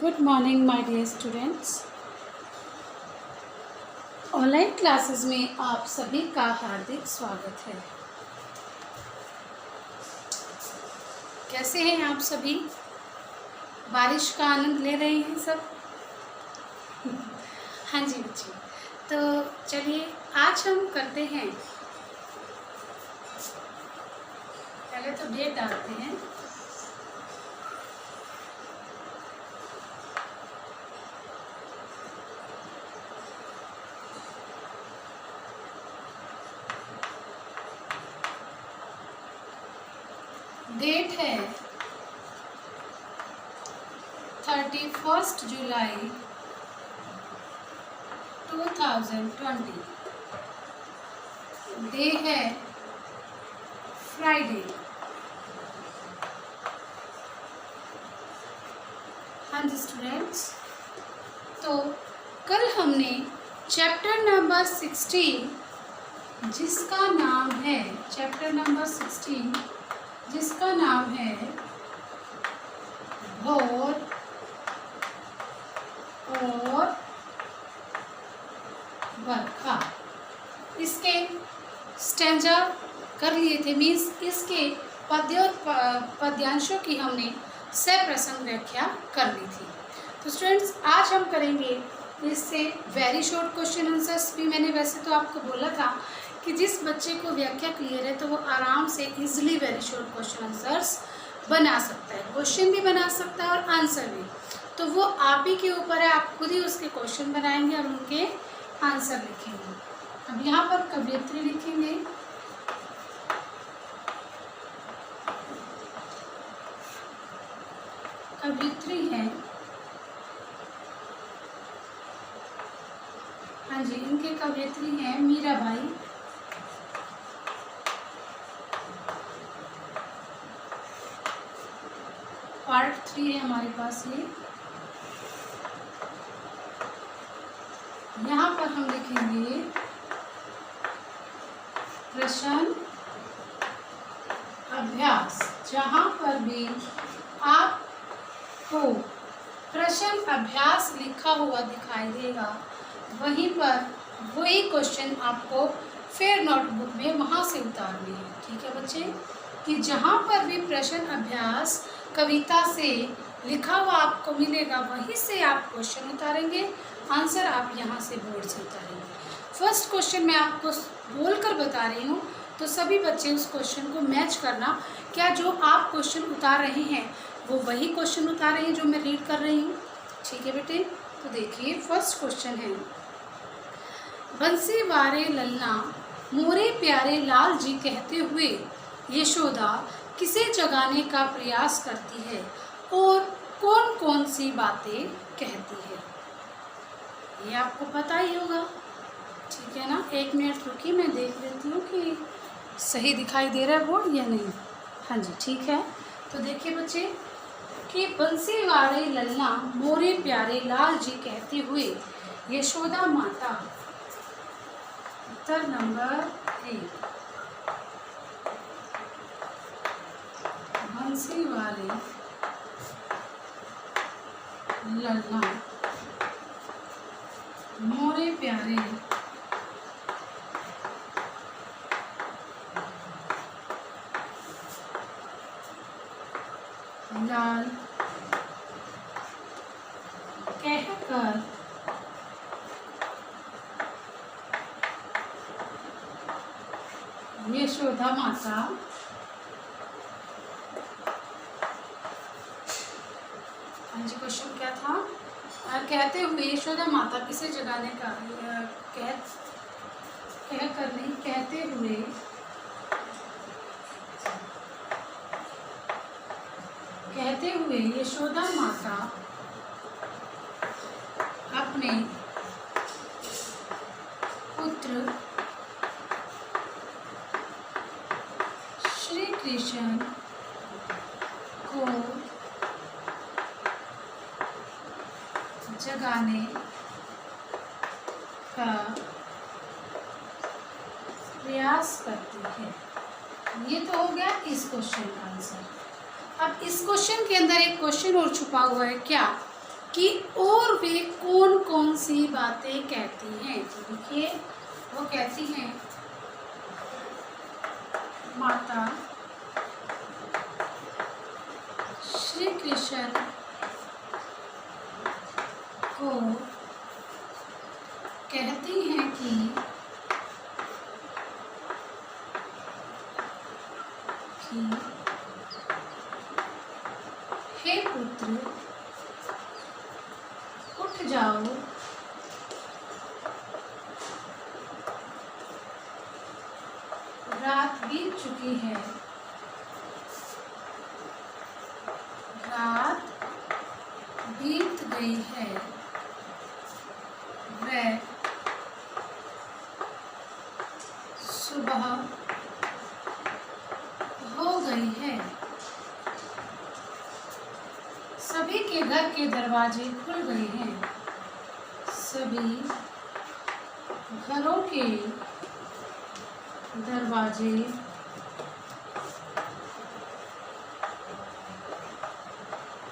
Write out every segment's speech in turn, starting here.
Good morning my dear students. Online classes में आप सभी का हार्दिक स्वागत है। कैसे हैं आप सभी? बारिश का आनंद ले रहे हैं सब? हाँ जी बच्चे, तो चलिए आज हम करते हैं, पहले तो डेट डालते हैं। डेट है 31 जुलाई 2020। डे है फ्राइडे। हाँ जी स्टूडेंट्स, तो कल हमने चैप्टर नंबर 16 जिसका नाम है भोर और बरखा, इसके स्टैंजा कर लिए थे। मीन्स इसके पद्य और पद्यांशों की हमने सप्रसंग व्याख्या कर ली थी। तो स्टूडेंट्स आज हम करेंगे इससे वेरी शॉर्ट क्वेश्चन आंसर्स भी। मैंने वैसे तो आपको बोला था कि जिस बच्चे को व्याख्या क्लियर है तो वो आराम से easily very short question answers बना सकता है, क्वेश्चन भी बना सकता है और आंसर भी। तो वो आप ही के ऊपर है, आप खुद ही उसके क्वेश्चन बनाएंगे और उनके आंसर लिखेंगे। अब यहाँ पर कवयित्री लिखेंगे। कवयित्री है, हाँ जी, इनके कवयित्री हैं मीराबाई। पार्ट 3 है हमारे पास ये। यहाँ पर हम लिखेंगे प्रश्न अभ्यास। जहाँ पर भी आपको प्रश्न अभ्यास लिखा हुआ दिखाई देगा वहीं पर वही क्वेश्चन आपको फिर नोटबुक में वहाँ से उतारने हैं। ठीक है बच्चे, कि जहाँ पर भी प्रश्न अभ्यास कविता से लिखा हुआ आपको मिलेगा वहीं से आप क्वेश्चन उतारेंगे, आंसर आप यहाँ से बोर्ड से उतारेंगे। फर्स्ट क्वेश्चन मैं आपको बोलकर बता रही हूँ, तो सभी बच्चे उस क्वेश्चन को मैच करना। क्या जो आप क्वेश्चन उतार रहे हैं वो वही क्वेश्चन उतार रहे हैं जो मैं रीड कर रही हूँ? ठीक है बेटे, तो देखिए फर्स्ट क्वेश्चन है, बंसी वारे ललना मोरे प्यारे लाल जी कहते हुए यशोदा किसे जगाने का प्रयास करती है और कौन कौन सी बातें कहती है? ये आपको पता ही होगा। ठीक है ना, एक मिनट रुकिए, मैं देख लेती हूँ कि सही दिखाई दे रहा है बोर्ड या नहीं। हाँ जी ठीक है, तो देखिए बच्चे कि बंसी वाले ललना मोरे प्यारे लाल जी कहते हुए यशोदा माता, उत्तर नंबर 1। बंसी वाले ललना मोरे प्यारे लाल कहकर यशोदा माता क्वेश्चन क्या था? कहते हुए यशोदा माता किसे जगाने का कहते हुए यशोदा माता अपने पुत्र श्री कृष्ण को जगाने का प्रयास करती है। ये तो हो गया इस क्वेश्चन का आंसर। अब इस क्वेश्चन के अंदर एक क्वेश्चन और छुपा हुआ है, क्या? कि और वे कौन कौन सी बातें कहती हैं। तो देखिए वो कहती हैं माता श्री कृष्ण को कहती हैं कि हे पुत्र उठ जाओ, रात बीत चुकी है, रात बीत गई है, वह सुबह हो गई है। सभी के घर के दरवाजे खुल गए हैं, सभी घरों के दरवाजे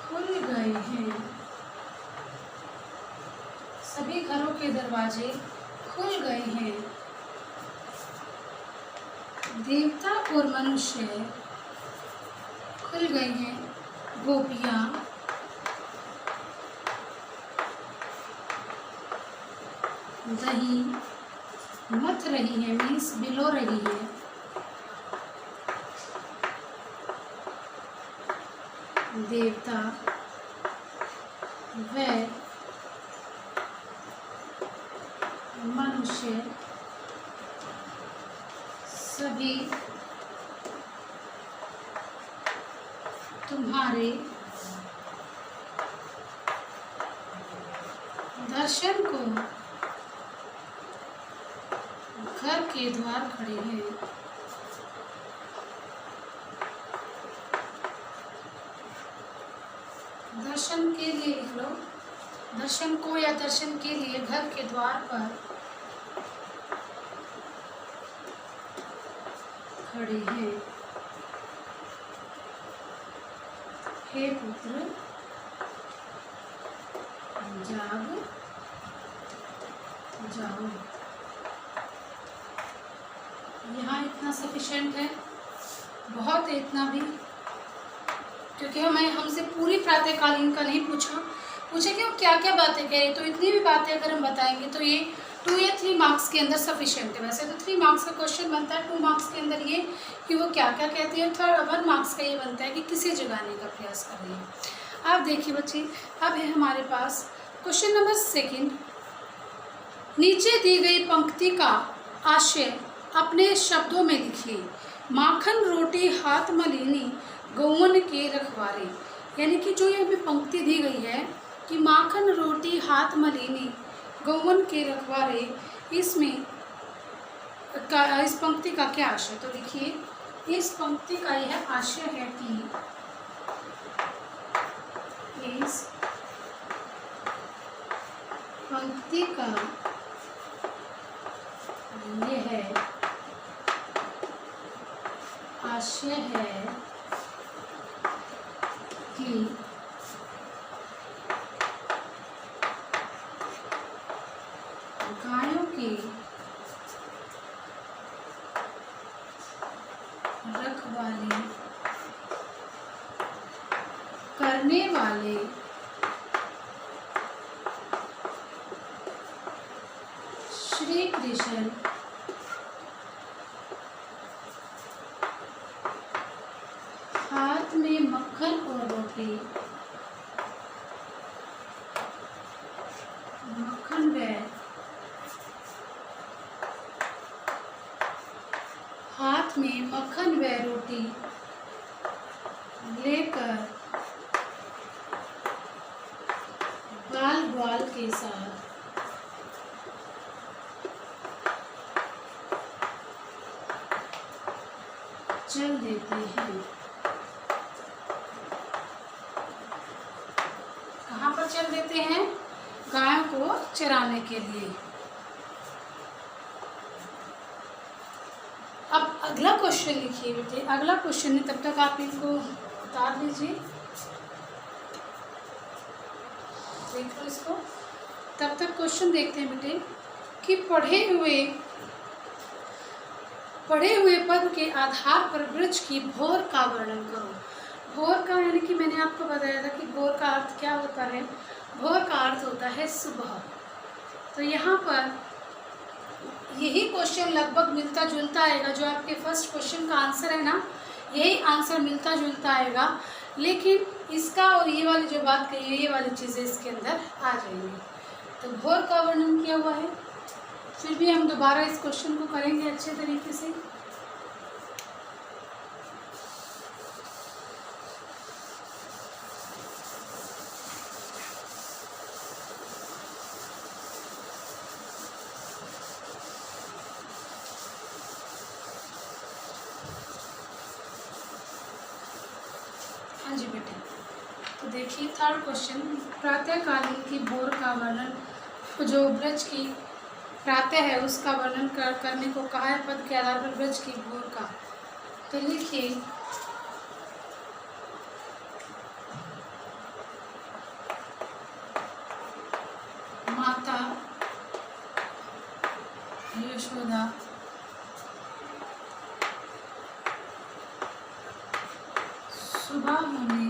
खुल गए हैं, सभी घरों के दरवाजे खुल गए हैं। देवता और मनुष्य खुल गए हैं, गोपियाँ दही मथ रही है, मीन्स बिलो रही है। देवता व मनुष्य सभी तुम्हारे दर्शन को घर के द्वार खड़े हैं। दर्शन के लिए लिख लो, दर्शन को या दर्शन के लिए घर के द्वार पर खड़े हैं। हे पुत्र जाग जाओ। यहाँ इतना सफिशेंट है, बहुत है इतना भी, क्योंकि हमसे पूरी प्रातःकालीन का नहीं पूछे कि वो क्या क्या बातें कह रही, तो इतनी भी बातें अगर हम बताएंगे तो ये 2 या 3 मार्क्स के अंदर सफिशेंट है। वैसे तो 3 मार्क्स का क्वेश्चन बनता है, 2 मार्क्स के अंदर ये कि वो क्या क्या कहती है, 1 मार्क्स का ये बनता है कि किसे जगाने का प्रयास कर रही है। अब देखिए बच्चे, अब है हमारे पास क्वेश्चन नंबर 2। नीचे दी गई पंक्ति का आशय अपने शब्दों में लिखिए। माखन रोटी हाथ मलिनी गौवन के रखवारे, यानी कि जो ये हमें पंक्ति दी गई है कि माखन रोटी हाथ मलिनी गौवन के रखवारे, इसमें इस पंक्ति का क्या आशय। तो लिखिए इस पंक्ति का यह आशय है कि इस पंक्ति का यह आशय है कि गायों की रखवाली करने वाले श्री कृष्ण हाथ में मक्खन और रोटी, मक्खन व हाथ में मक्खन व रोटी लेकर बाल ग्वाल के साथ चल देते हैं। कहाँ पर चल देते हैं? गायों को चराने के लिए। अब अगला क्वेश्चन लिखिए बेटे, अगला क्वेश्चन है, तब तक आप इनको उतार लीजिए। देख लो इसको। तब तक क्वेश्चन देखते हैं बेटे कि पढ़े हुए पद के आधार पर ब्रज की भोर का वर्णन करो। भोर का यानी कि मैंने आपको बताया था कि भोर का अर्थ क्या होता है। भोर का अर्थ होता है सुबह। तो यहाँ पर यही क्वेश्चन लगभग मिलता जुलता आएगा, जो आपके फर्स्ट क्वेश्चन का आंसर है ना, यही आंसर मिलता जुलता आएगा, लेकिन इसका और ये वाली जो बात कही है ये वाली चीज़ें इसके अंदर आ जाएंगी। तो भोर का वर्णन किया हुआ है। फिर भी हम दोबारा इस क्वेश्चन को करेंगे अच्छे तरीके से। हाँ जी बेटे, तो देखिए थर्ड क्वेश्चन, प्रातःकालीन की भोर का वर्णन, जो ब्रज की प्रातः है उसका वर्णन करने को कहा है पद के आधार पर ब्रज की भोर का। तो लिखिए माता यशोदा सुबह होने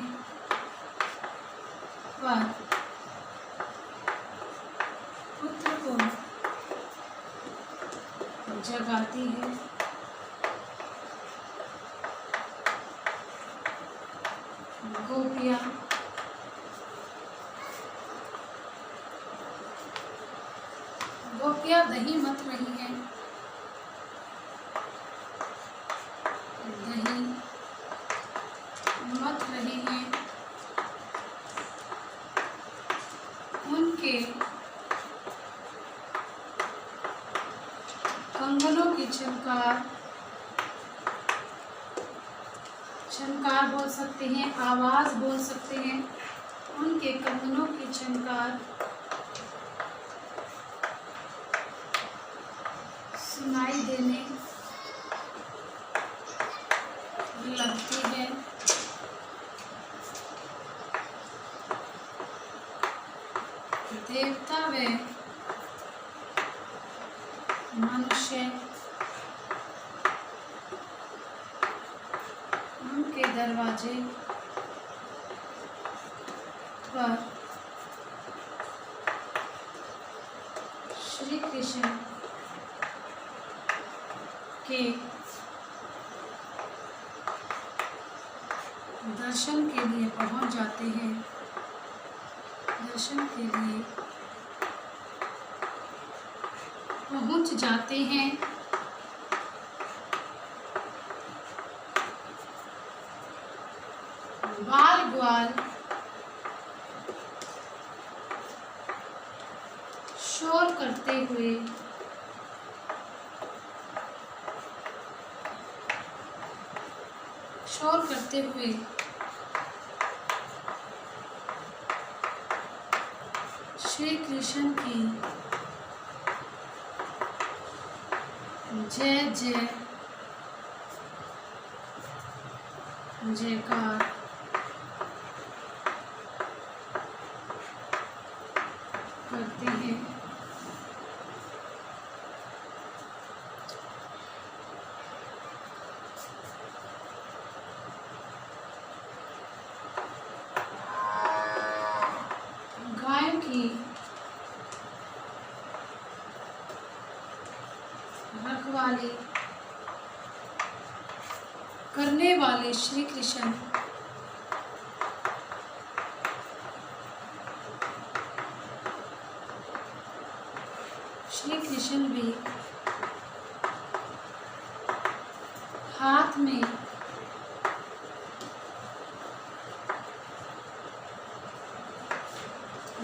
पर पुत्र को जगाती है। गोपियाँ दही मत रही हैं, दही मत रही हैं, उनके कंगनों की छनकार बोल सकते हैं, आवाज़ बोल सकते हैं, उनके कंगनों की छनकार सुनाई देने लगती है। देवता व मनुष्य उनके दरवाजे पर श्री कृष्ण के दर्शन के लिए पहुंच जाते हैं, दर्शन के लिए पहुंच जाते हैं। बाल ग्वाल शोर करते हुए श्री कृष्ण की जय जय जयकार करते हैं। गायों की रखवाली करने वाले श्री कृष्ण भी हाथ में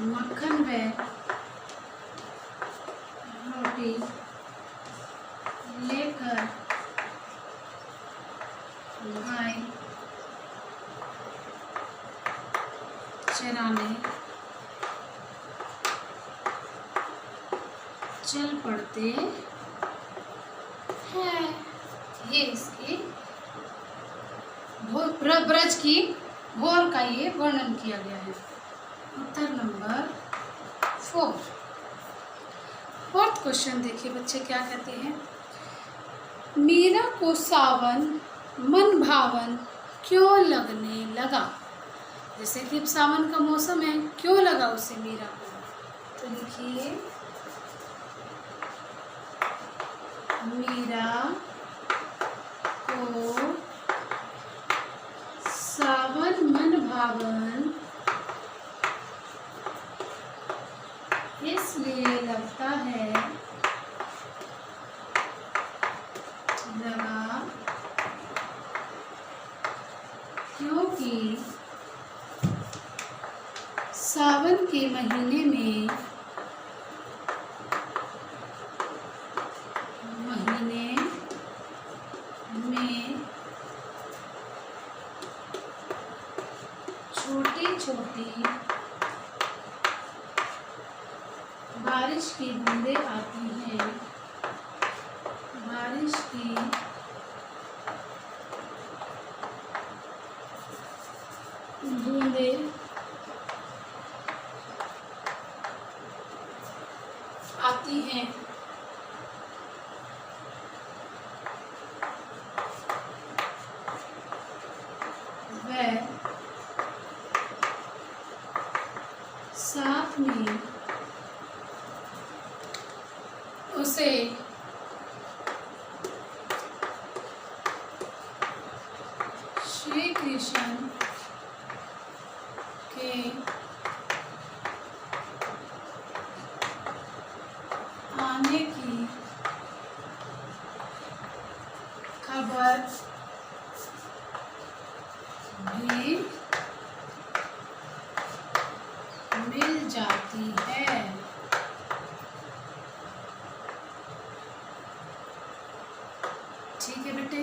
मक्खन व रोटी लेकर गाय चराने चल पड़ते हैं। ये इसकी ब्रज की भोर का ये वर्णन किया गया है। उत्तर नंबर फोर्थ क्वेश्चन देखिए बच्चे क्या कहते हैं। मीरा को सावन मन भावन क्यों लगने लगा। जैसे कि अब सावन का मौसम है, क्यों लगा उसे मीरा को। तो लिखिए मीरा को सावन मन भावन इसलिए लगता है लगा क्योंकि सावन के महीने में छोटी छोटी बारिश की बूंदें आती हैं। बारिश की बूंदें आती हैं। वह साथ में उसे श्री कृष्ण के आने की खबर भी मिल जाती है। ठीक है बेटे,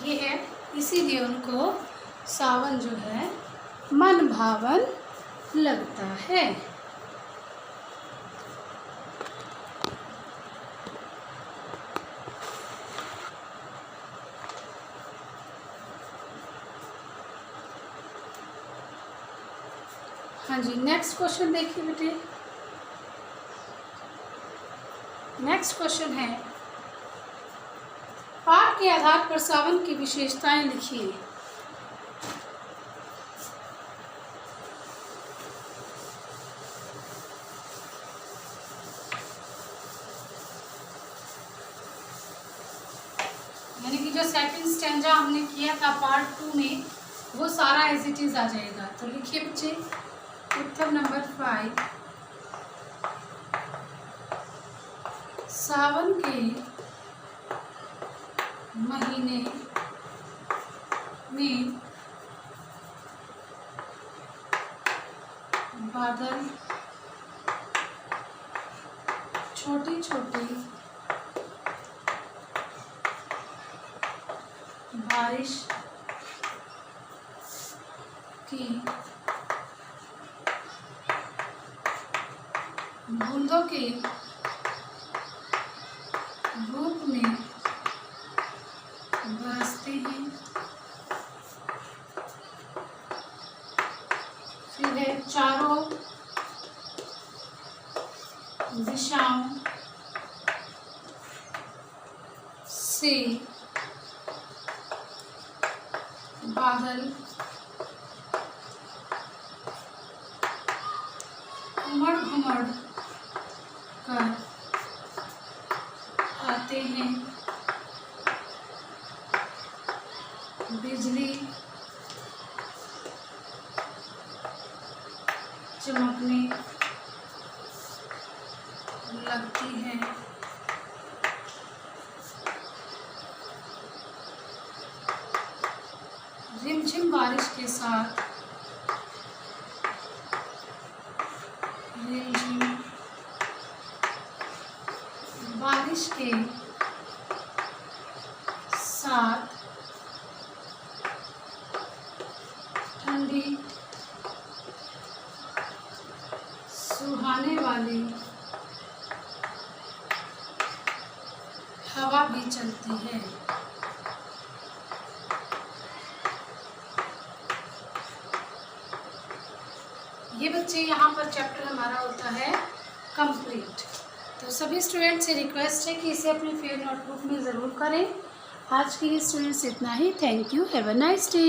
ये है, इसीलिए उनको सावन जो है मन भावन लगता है। हाँ जी, नेक्स्ट क्वेश्चन देखिए बेटे। नेक्स्ट क्वेश्चन है, पाठ के आधार पर सावन की विशेषताएं लिखिए। यानी कि जो सेकंड स्टैंजा हमने किया था पार्ट 2 में, वो सारा एज इट इज आ जाएगा। तो लिखिए बच्चे, उत्तर नंबर 5, सावन के महीने में बादल छोटी छोटी बारिश की बूंदों के रूप में बरसते हैं। फिर है, चारों दिशाओं से बादल उमड़ घुमड़ कर आते हैं। बिजली चमकने लगती है। रिमझिम बारिश के साथ रिमझिम बारिश के साथ ठंडी सुहाने वाली हवा भी चलती है। ये बच्चे यहाँ पर चैप्टर हमारा होता है तो सभी स्टूडेंट से रिक्वेस्ट है कि इसे अपनी फेयर नोटबुक में ज़रूर करें। आज के लिए स्टूडेंट्स इतना ही। Thank you. Have a nice day.